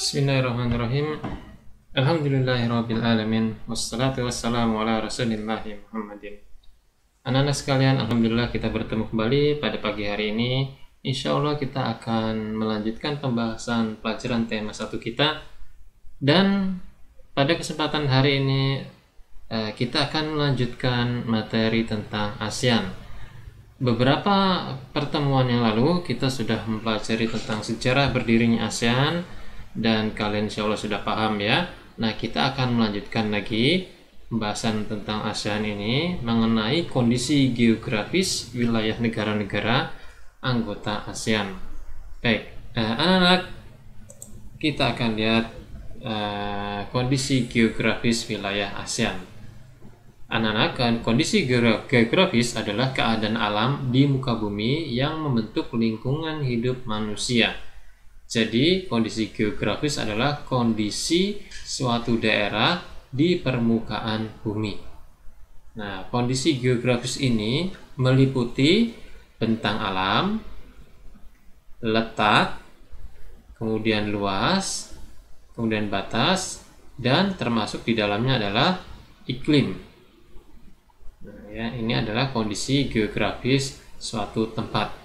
Bismillahirrahmanirrahim. Alhamdulillahirabbil alamin wassalatu wassalamu ala rasulillahi Muhammadin. Anak-anak sekalian, alhamdulillah kita bertemu kembali pada pagi hari ini. Insya Allah kita akan melanjutkan pembahasan pelajaran tema 1 kita. Dan pada kesempatan hari ini kita akan melanjutkan materi tentang ASEAN. Beberapa pertemuan yang lalu kita sudah mempelajari tentang sejarah berdirinya ASEAN, dan kalian insya Allah sudah paham ya. Nah, kita akan melanjutkan lagi pembahasan tentang ASEAN ini mengenai kondisi geografis wilayah negara-negara anggota ASEAN. Baik, anak-anak, kita akan lihat kondisi geografis wilayah ASEAN. Anak-anak, kondisi geografis adalah keadaan alam di muka bumi yang membentuk lingkungan hidup manusia. Jadi, kondisi geografis adalah kondisi suatu daerah di permukaan bumi. Nah, kondisi geografis ini meliputi bentang alam, letak, kemudian luas, kemudian batas, dan termasuk di dalamnya adalah iklim. Nah, ya, ini adalah kondisi geografis suatu tempat.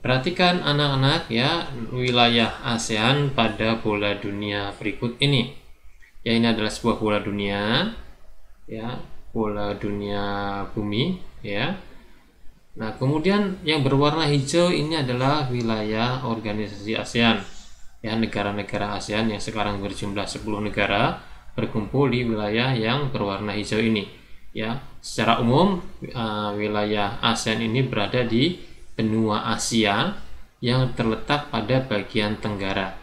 Perhatikan anak-anak ya, wilayah ASEAN pada bola dunia berikut ini. Ya, ini adalah sebuah bola dunia, ya, bola dunia bumi, ya. Nah, kemudian yang berwarna hijau ini adalah wilayah organisasi ASEAN. Ya, negara-negara ASEAN yang sekarang berjumlah 10 negara berkumpul di wilayah yang berwarna hijau ini. Ya, secara umum wilayah ASEAN ini berada di benua Asia yang terletak pada bagian tenggara.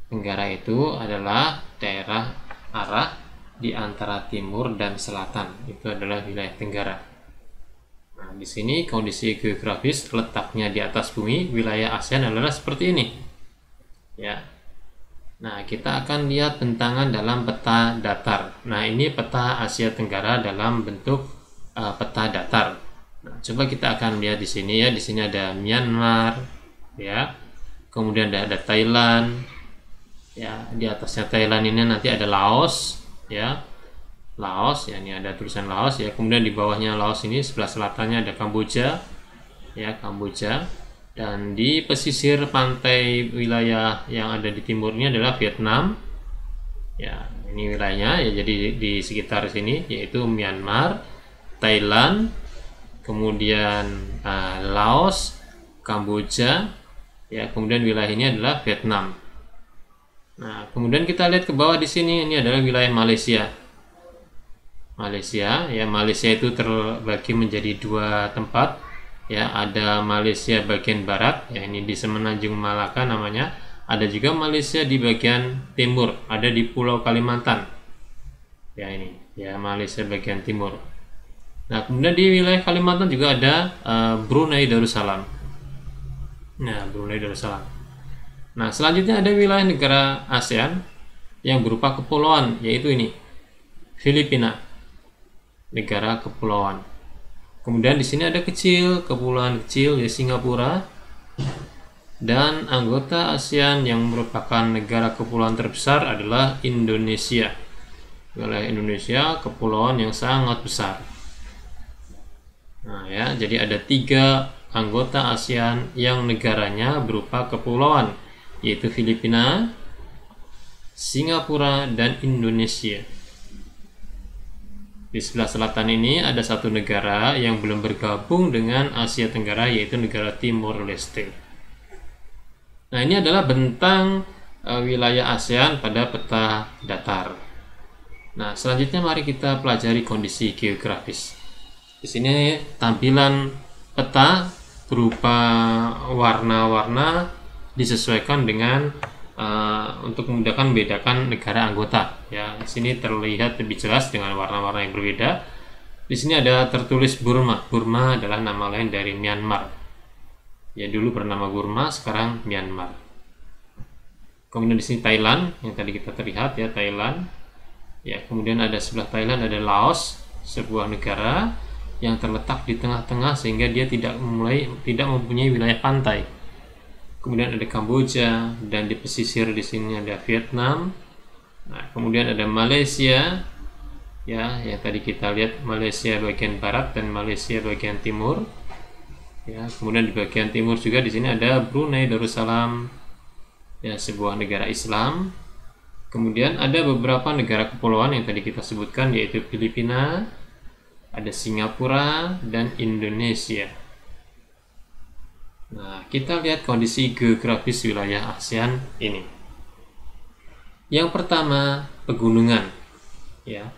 Tenggara itu adalah daerah arah di antara timur dan selatan. Itu adalah wilayah tenggara. Nah, di sini kondisi geografis letaknya di atas bumi, wilayah ASEAN adalah seperti ini. Ya. Nah, kita akan lihat bentangan dalam peta datar. Nah, ini peta Asia Tenggara dalam bentuk peta datar. Nah, coba kita akan lihat di sini ya. Di sini ada Myanmar, ya. Kemudian ada Thailand, ya. Di atasnya Thailand ini nanti ada Laos, ya. Laos, ya. Ini ada tulisan Laos, ya. Kemudian di bawahnya Laos ini sebelah selatannya ada Kamboja, ya, Kamboja. Dan di pesisir pantai wilayah yang ada di timurnya adalah Vietnam, ya. Ini wilayahnya, ya. Jadi di sekitar sini yaitu Myanmar, Thailand, kemudian Laos, Kamboja, ya, kemudian wilayah ini adalah Vietnam. Nah, kemudian kita lihat ke bawah di sini, ini adalah wilayah Malaysia. Malaysia, ya, Malaysia itu terbagi menjadi 2 tempat, ya, ada Malaysia bagian barat, ya, ini di Semenanjung Malaka namanya. Ada juga Malaysia di bagian timur, ada di Pulau Kalimantan. Ya, ini, ya, Malaysia bagian timur. Nah, kemudian di wilayah Kalimantan juga ada Brunei Darussalam. Nah, Brunei Darussalam. Nah, selanjutnya ada wilayah negara ASEAN yang berupa kepulauan, yaitu ini, Filipina, negara kepulauan. Kemudian di sini ada kepulauan kecil, ya, Singapura. Dan anggota ASEAN yang merupakan negara kepulauan terbesar adalah Indonesia. Wilayah Indonesia kepulauan yang sangat besar. Nah, ya, jadi ada 3 anggota ASEAN yang negaranya berupa kepulauan, yaitu Filipina, Singapura, dan Indonesia. Di sebelah selatan ini ada 1 negara yang belum bergabung dengan Asia Tenggara, yaitu negara Timor Leste. Nah, ini adalah bentang wilayah ASEAN pada peta datar. Nah, selanjutnya mari kita pelajari kondisi geografis. Di sini tampilan peta berupa warna-warna disesuaikan dengan untuk memudahkan membedakan negara anggota. Ya, di sini terlihat lebih jelas dengan warna-warna yang berbeda. Di sini ada tertulis Burma. Burma adalah nama lain dari Myanmar. Ya, dulu bernama Burma, sekarang Myanmar. Kemudian di sini Thailand, yang tadi kita terlihat, ya, Thailand. Ya, kemudian ada sebelah Thailand ada Laos, sebuah negara yang terletak di tengah-tengah sehingga dia tidak mempunyai wilayah pantai. kemudian ada Kamboja, dan di pesisir di sini ada Vietnam. Nah, kemudian ada Malaysia, ya, yang tadi kita lihat Malaysia bagian barat dan Malaysia bagian timur. Ya, kemudian di bagian timur juga di sini ada Brunei Darussalam, ya, sebuah negara Islam. Kemudian ada beberapa negara kepulauan yang tadi kita sebutkan, yaitu Filipina, ada Singapura, dan Indonesia. Nah, kita lihat kondisi geografis wilayah ASEAN ini. Yang pertama, pegunungan. Ya.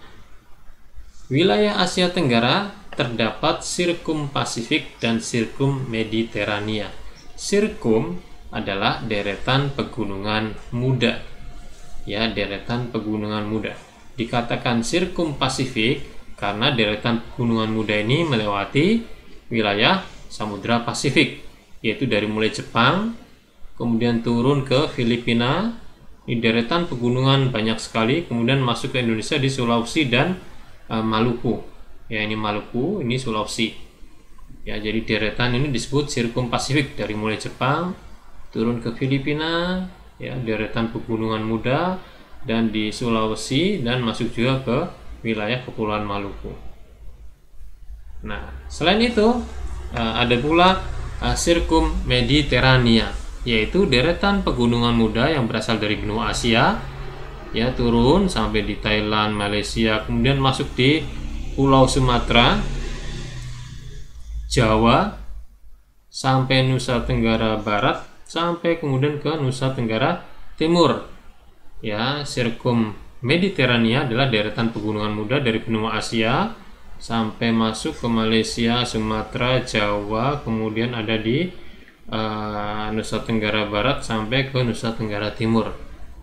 Wilayah Asia Tenggara terdapat Sirkum Pasifik dan Sirkum Mediterania. Sirkum adalah deretan pegunungan muda. Ya, deretan pegunungan muda. Dikatakan Sirkum Pasifik karena deretan pegunungan muda ini melewati wilayah Samudra Pasifik, yaitu dari mulai Jepang, kemudian turun ke Filipina. Di deretan pegunungan banyak sekali, kemudian masuk ke Indonesia di Sulawesi dan Maluku. Ya, ini Maluku, ini Sulawesi. Ya, jadi deretan ini disebut Sirkum Pasifik, dari mulai Jepang turun ke Filipina, ya, deretan pegunungan muda, dan di Sulawesi, dan masuk juga ke wilayah Kepulauan Maluku. Nah, selain itu ada pula Sirkum Mediterania, yaitu deretan pegunungan muda yang berasal dari benua Asia, ya, turun sampai di Thailand, Malaysia, kemudian masuk di Pulau Sumatera, Jawa, sampai Nusa Tenggara Barat, sampai kemudian ke Nusa Tenggara Timur. Ya, Sirkum Mediterania adalah deretan pegunungan muda dari benua Asia sampai masuk ke Malaysia, Sumatera, Jawa, kemudian ada di Nusa Tenggara Barat sampai ke Nusa Tenggara Timur.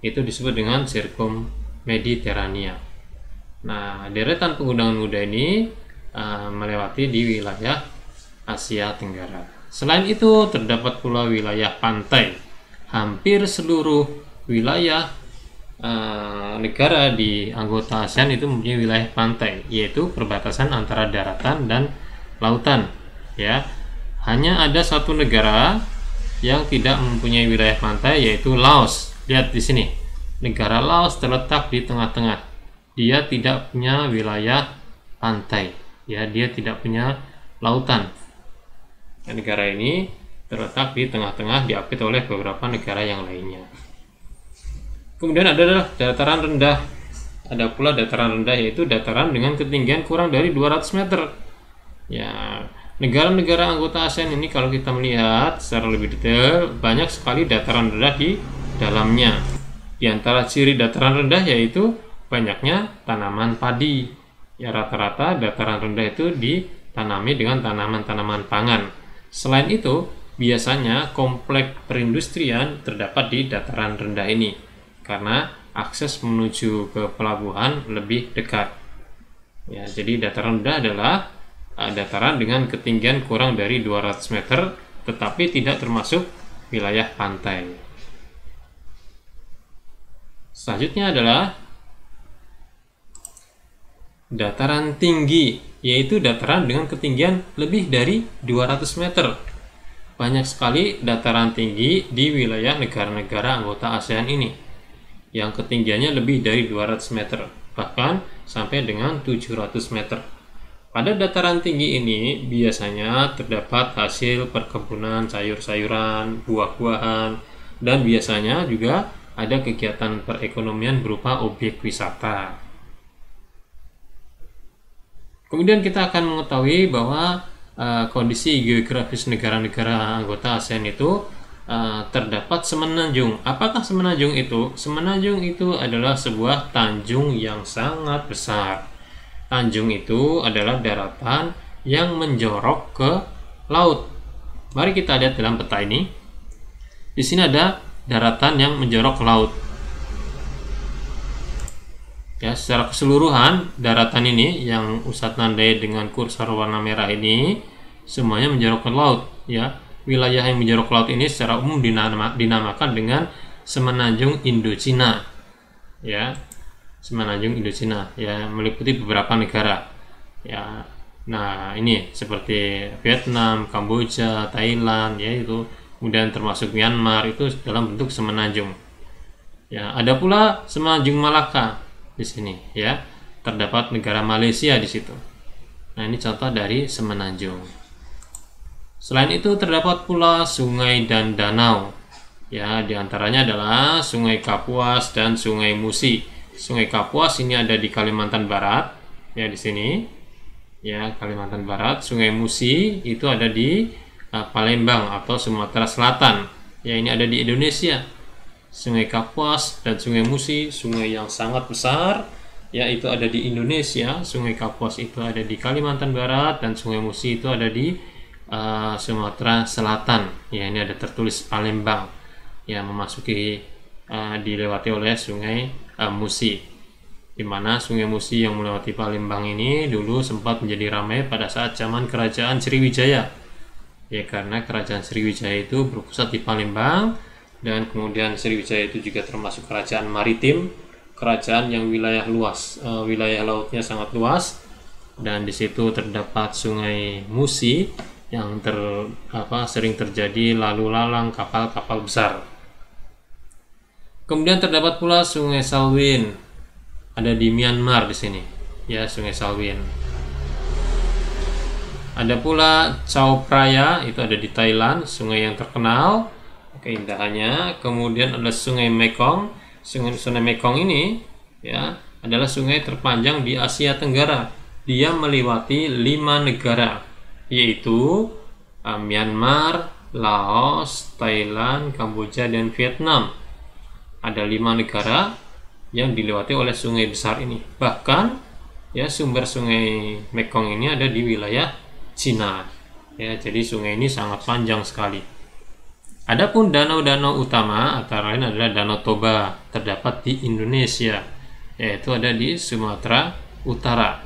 Itu disebut dengan Sirkum Mediterania. Nah, deretan pegunungan muda ini melewati di wilayah Asia Tenggara. Selain itu, terdapat pula wilayah pantai. Hampir seluruh wilayah negara di anggota ASEAN itu mempunyai wilayah pantai, yaitu perbatasan antara daratan dan lautan. Ya, hanya ada satu negara yang tidak mempunyai wilayah pantai, yaitu Laos. Lihat di sini, negara Laos terletak di tengah-tengah. Dia tidak punya wilayah pantai. Ya, dia tidak punya lautan. Negara ini terletak di tengah-tengah, diapit oleh beberapa negara yang lainnya. Kemudian ada dataran rendah. Ada pula dataran rendah, yaitu dataran dengan ketinggian kurang dari 200 meter. Ya, negara-negara anggota ASEAN ini kalau kita melihat secara lebih detail, banyak sekali dataran rendah di dalamnya. Di antara ciri dataran rendah yaitu banyaknya tanaman padi. Ya, rata-rata dataran rendah itu ditanami dengan tanaman-tanaman pangan. Selain itu, biasanya kompleks perindustrian terdapat di dataran rendah ini karena akses menuju ke pelabuhan lebih dekat. Ya, jadi dataran rendah adalah dataran dengan ketinggian kurang dari 200 meter tetapi tidak termasuk wilayah pantai. Selanjutnya adalah dataran tinggi, yaitu dataran dengan ketinggian lebih dari 200 meter. Banyak sekali dataran tinggi di wilayah negara-negara anggota ASEAN ini yang ketinggiannya lebih dari 200 meter, bahkan sampai dengan 700 meter. Pada dataran tinggi ini biasanya terdapat hasil perkebunan sayur-sayuran, buah-buahan, dan biasanya juga ada kegiatan perekonomian berupa objek wisata. Kemudian kita akan mengetahui bahwa kondisi geografis negara-negara anggota ASEAN itu terdapat semenanjung. Apakah semenanjung itu? Semenanjung itu adalah sebuah tanjung yang sangat besar. Tanjung itu adalah daratan yang menjorok ke laut. Mari kita lihat dalam peta ini. Di sini ada daratan yang menjorok ke laut. Ya, secara keseluruhan daratan ini yang Ustadz nandai dengan kursor warna merah ini semuanya menjorok ke laut. Ya, wilayah yang menjorok ke laut ini secara umum dinamakan dengan Semenanjung Indochina. Ya, Semenanjung Indochina, ya, meliputi beberapa negara. Ya, nah ini seperti Vietnam, Kamboja, Thailand, ya, itu Kemudian termasuk Myanmar itu dalam bentuk semenanjung. Ya, ada pula semenanjung Malaka di sini ya. Terdapat negara Malaysia di situ. Nah, ini contoh dari semenanjung. Selain itu terdapat pula sungai dan danau. Ya, diantaranya adalah Sungai Kapuas dan Sungai Musi. Sungai Kapuas ini ada di Kalimantan Barat, ya di sini. Ya, Kalimantan Barat. Sungai Musi itu ada di Palembang atau Sumatera Selatan. Ya, ini ada di Indonesia. Sungai Kapuas dan Sungai Musi, sungai yang sangat besar, ya itu ada di Indonesia. Sungai Kapuas itu ada di Kalimantan Barat dan Sungai Musi itu ada di Sumatera Selatan. Ya, ini ada tertulis Palembang. Ya, memasuki dilewati oleh Sungai Musi. Di mana Sungai Musi yang melewati Palembang ini dulu sempat menjadi ramai pada saat zaman Kerajaan Sriwijaya. Ya, karena Kerajaan Sriwijaya itu berpusat di Palembang, dan kemudian Sriwijaya itu juga termasuk kerajaan maritim, kerajaan yang wilayah luas, wilayah lautnya sangat luas, dan di situ terdapat Sungai Musi yang sering terjadi lalu lalang kapal-kapal besar. Kemudian terdapat pula Sungai Salween, ada di Myanmar di sini, ya Sungai Salween. Ada pula Chao Phraya, itu ada di Thailand, sungai yang terkenal keindahannya. Kemudian ada Sungai Mekong. Sungai Mekong ini ya adalah sungai terpanjang di Asia Tenggara. Dia melewati 5 negara, yaitu Myanmar, Laos, Thailand, Kamboja, dan Vietnam. Ada 5 negara yang dilewati oleh sungai besar ini. Bahkan ya sumber Sungai Mekong ini ada di wilayah Cina. Ya, jadi sungai ini sangat panjang sekali. Adapun danau-danau utama antara lain adalah Danau Toba, terdapat di Indonesia, yaitu ada di Sumatera Utara.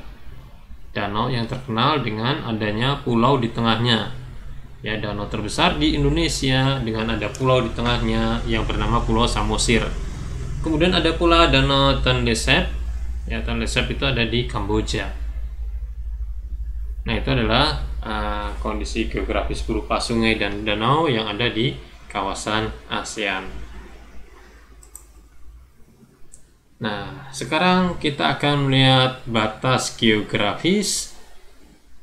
Danau yang terkenal dengan adanya pulau di tengahnya. Ya, danau terbesar di Indonesia dengan ada pulau di tengahnya yang bernama Pulau Samosir. Kemudian ada pula Danau Tonle Sap. Ya, Tonle Sap itu ada di Kamboja. Nah, itu adalah kondisi geografis berupa sungai dan danau yang ada di kawasan ASEAN. Nah, sekarang kita akan melihat batas geografis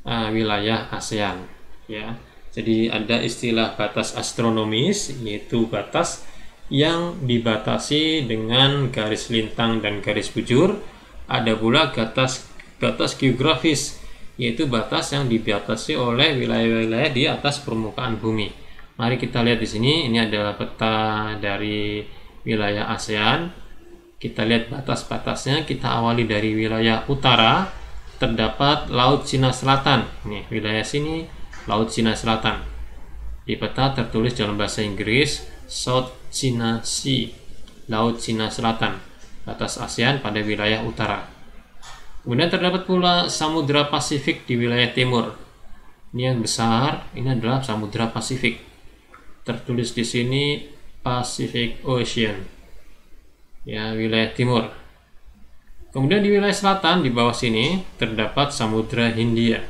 wilayah ASEAN. Ya, jadi ada istilah batas astronomis, yaitu batas yang dibatasi dengan garis lintang dan garis bujur. Ada pula batas geografis, yaitu batas yang dibatasi oleh wilayah-wilayah di atas permukaan bumi. Mari kita lihat di sini. Ini adalah peta dari wilayah ASEAN. Kita lihat batas-batasnya. Kita awali dari wilayah utara. Terdapat Laut Cina Selatan. Nih, wilayah sini Laut Cina Selatan. Di peta tertulis dalam bahasa Inggris South China Sea, Laut Cina Selatan. Batas ASEAN pada wilayah utara. Kemudian terdapat pula Samudra Pasifik di wilayah timur. Ini yang besar, ini adalah Samudra Pasifik. Tertulis di sini Pacific Ocean. Ya, wilayah timur. Kemudian di wilayah selatan di bawah sini terdapat Samudra Hindia.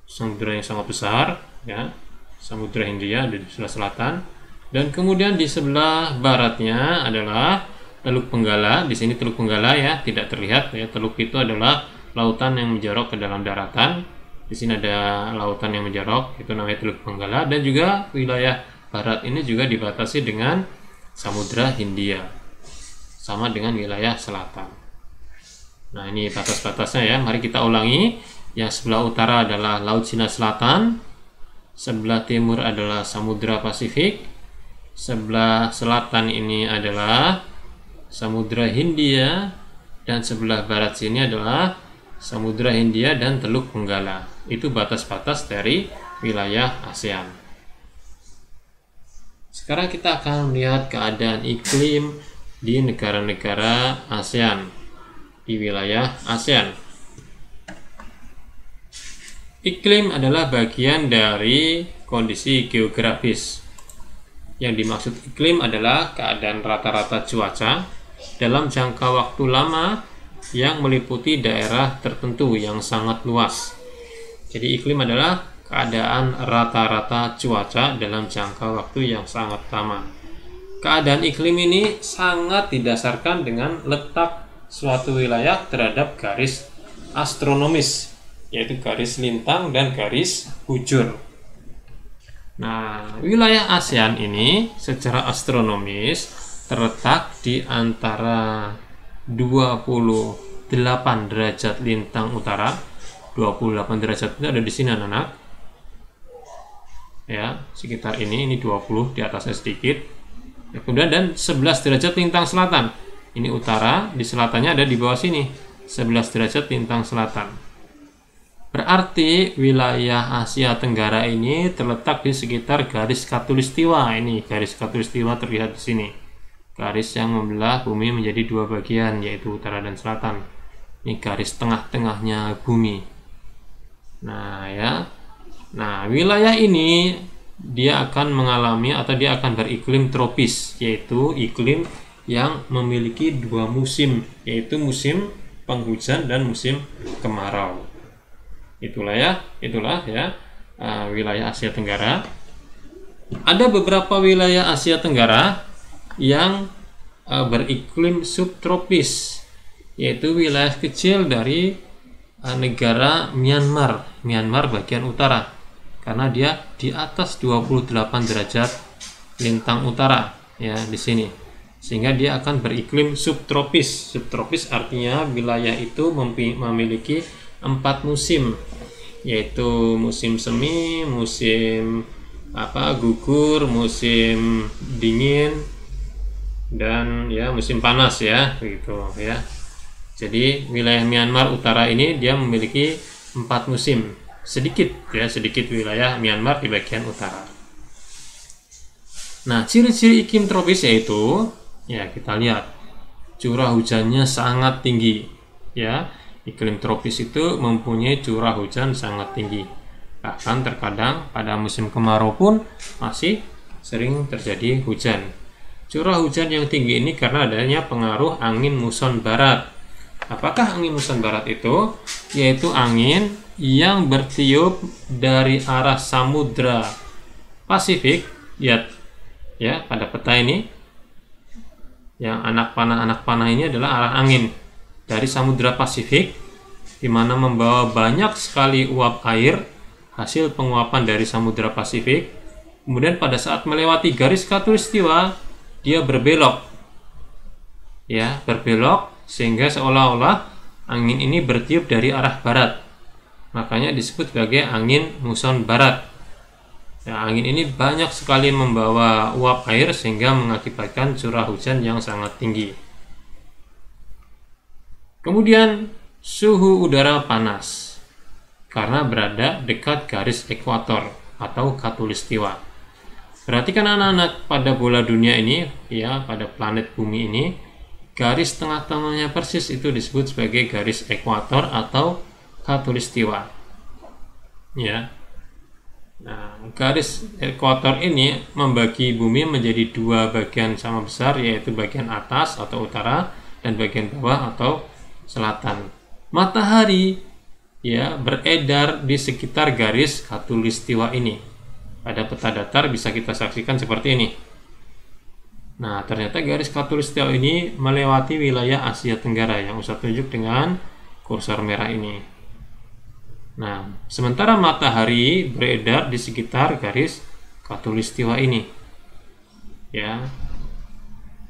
Samudra yang sangat besar, ya. Samudra Hindia ada di sebelah selatan. Dan kemudian di sebelah baratnya adalah Teluk Benggala. Di sini Teluk Benggala ya, tidak terlihat ya. Teluk itu adalah lautan yang menjorok ke dalam daratan. Di sini ada lautan yang menjorok, itu namanya Teluk Benggala. Dan juga wilayah barat ini juga dibatasi dengan Samudra Hindia, sama dengan wilayah selatan. Nah, ini batas-batasnya ya. Mari kita ulangi. Yang sebelah utara adalah Laut Cina Selatan, sebelah timur adalah Samudra Pasifik, sebelah selatan ini adalah Samudra Hindia, dan sebelah barat sini adalah Samudra Hindia dan Teluk Benggala. Itu batas-batas dari wilayah ASEAN. Sekarang kita akan melihat keadaan iklim di negara-negara ASEAN, di wilayah ASEAN. Iklim adalah bagian dari kondisi geografis. Yang dimaksud iklim adalah keadaan rata-rata cuaca dalam jangka waktu lama yang meliputi daerah tertentu yang sangat luas. Jadi iklim adalah keadaan rata-rata cuaca dalam jangka waktu yang sangat lama. Keadaan iklim ini sangat didasarkan dengan letak suatu wilayah terhadap garis astronomis, yaitu garis lintang dan garis bujur. Nah, wilayah ASEAN ini secara astronomis terletak di antara 28 derajat lintang utara. 28 derajat itu ada di sini anak-anak. Ya, sekitar ini 20, di atasnya sedikit. Ya, kemudian dan 11 derajat lintang selatan. Ini utara, di selatannya ada di bawah sini. 11 derajat lintang selatan. Berarti wilayah Asia Tenggara ini terletak di sekitar garis khatulistiwa. Ini garis khatulistiwa terlihat di sini. Garis yang membelah bumi menjadi dua bagian, yaitu utara dan selatan. Ini garis tengah-tengahnya bumi. Nah, ya. Nah, wilayah ini dia akan mengalami atau dia akan beriklim tropis, yaitu iklim yang memiliki dua musim, yaitu musim penghujan dan musim kemarau. Itulah ya wilayah Asia Tenggara. Ada beberapa wilayah Asia Tenggara yang beriklim subtropis, yaitu wilayah kecil dari negara Myanmar bagian utara, karena dia di atas 28 derajat lintang utara ya di sini, sehingga dia akan beriklim subtropis. Subtropis artinya wilayah itu memiliki 4 musim, yaitu musim semi, musim gugur, musim dingin, dan ya musim panas ya begitu ya. Jadi wilayah Myanmar utara ini dia memiliki 4 musim, sedikit wilayah Myanmar di bagian utara. Nah, ciri-ciri iklim tropis yaitu ya kita lihat curah hujannya sangat tinggi ya. Iklim tropis itu mempunyai curah hujan sangat tinggi. Bahkan terkadang pada musim kemarau pun masih sering terjadi hujan. Curah hujan yang tinggi ini karena adanya pengaruh angin muson barat. Apakah angin muson barat itu? Yaitu angin yang bertiup dari arah Samudra Pasifik. Lihat ya pada peta ini. Yang anak panah ini adalah arah angin dari Samudra Pasifik, di mana membawa banyak sekali uap air hasil penguapan dari Samudra Pasifik. Kemudian pada saat melewati garis khatulistiwa dia berbelok sehingga seolah-olah angin ini bertiup dari arah barat, makanya disebut sebagai angin muson barat. Ya, angin ini banyak sekali membawa uap air sehingga mengakibatkan curah hujan yang sangat tinggi. Kemudian suhu udara panas karena berada dekat garis ekuator atau khatulistiwa. Perhatikan anak-anak, pada bola dunia ini ya, pada planet bumi ini, garis tengah-tengahnya persis itu disebut sebagai garis ekuator atau khatulistiwa. Ya. Nah, garis ekuator ini membagi bumi menjadi dua bagian sama besar, yaitu bagian atas atau utara dan bagian bawah atau selatan. Matahari ya beredar di sekitar garis khatulistiwa ini. Pada peta datar bisa kita saksikan seperti ini. Nah, ternyata garis khatulistiwa ini melewati wilayah Asia Tenggara yang Ustaz tunjuk dengan kursor merah ini. Nah, sementara matahari beredar di sekitar garis khatulistiwa ini. Ya.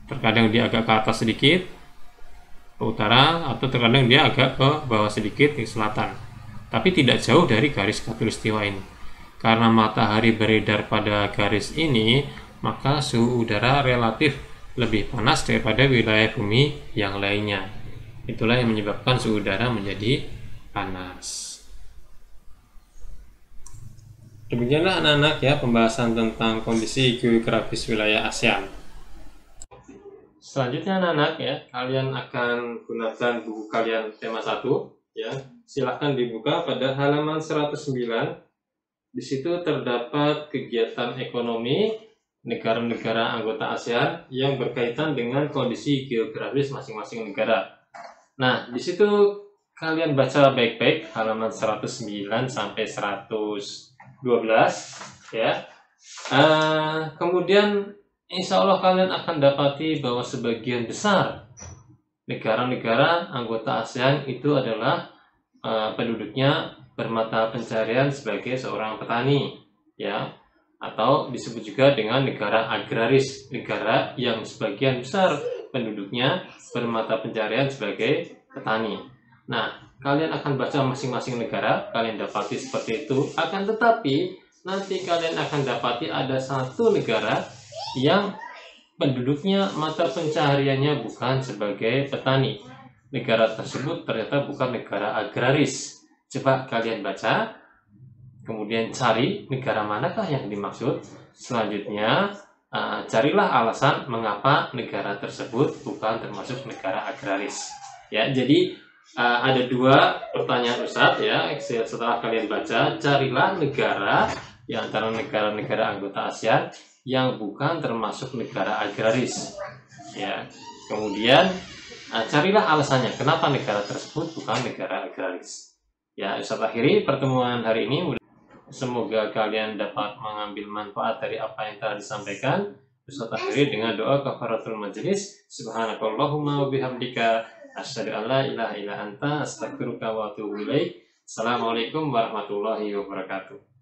Terkadang dia agak ke atas sedikit ke utara, atau terkadang dia agak ke bawah sedikit ke selatan. Tapi tidak jauh dari garis khatulistiwa ini. Karena matahari beredar pada garis ini, maka suhu udara relatif lebih panas daripada wilayah bumi yang lainnya. Itulah yang menyebabkan suhu udara menjadi panas. Demikianlah anak-anak ya pembahasan tentang kondisi geografis wilayah ASEAN. Selanjutnya anak-anak ya, kalian akan gunakan buku kalian tema 1 ya. Silahkan dibuka pada halaman 109. Di situ terdapat kegiatan ekonomi negara-negara anggota ASEAN yang berkaitan dengan kondisi geografis masing-masing negara. Nah, di situ kalian baca baik-baik halaman 109 sampai 111 ya. Kemudian insya Allah kalian akan dapati bahwa sebagian besar negara-negara anggota ASEAN itu adalah penduduknya bermata pencarian sebagai seorang petani, ya, atau disebut juga dengan negara agraris, negara yang sebagian besar penduduknya bermata pencarian sebagai petani. Nah, kalian akan baca masing-masing negara, kalian dapati seperti itu. Akan tetapi nanti kalian akan dapati ada satu negara yang penduduknya mata pencahariannya bukan sebagai petani. Negara tersebut ternyata bukan negara agraris. Coba kalian baca, kemudian cari negara manakah yang dimaksud. Selanjutnya carilah alasan mengapa negara tersebut bukan termasuk negara agraris. Ya, jadi ada dua pertanyaan Ustadz, ya. Setelah kalian baca, carilah negara di antara negara-negara anggota ASEAN yang bukan termasuk negara agraris, ya. Kemudian carilah alasannya kenapa negara tersebut bukan negara agraris. Ya, Ustadz akhiri pertemuan hari ini. Semoga kalian dapat mengambil manfaat dari apa yang telah disampaikan. Ustadz akhiri dengan doa kafaratul majelis. Subhanakallahumma wa bihamdika asyhadu an la ilaha illa anta astaghfiruka wa atubu ilaik. Assalamualaikum warahmatullahi wabarakatuh.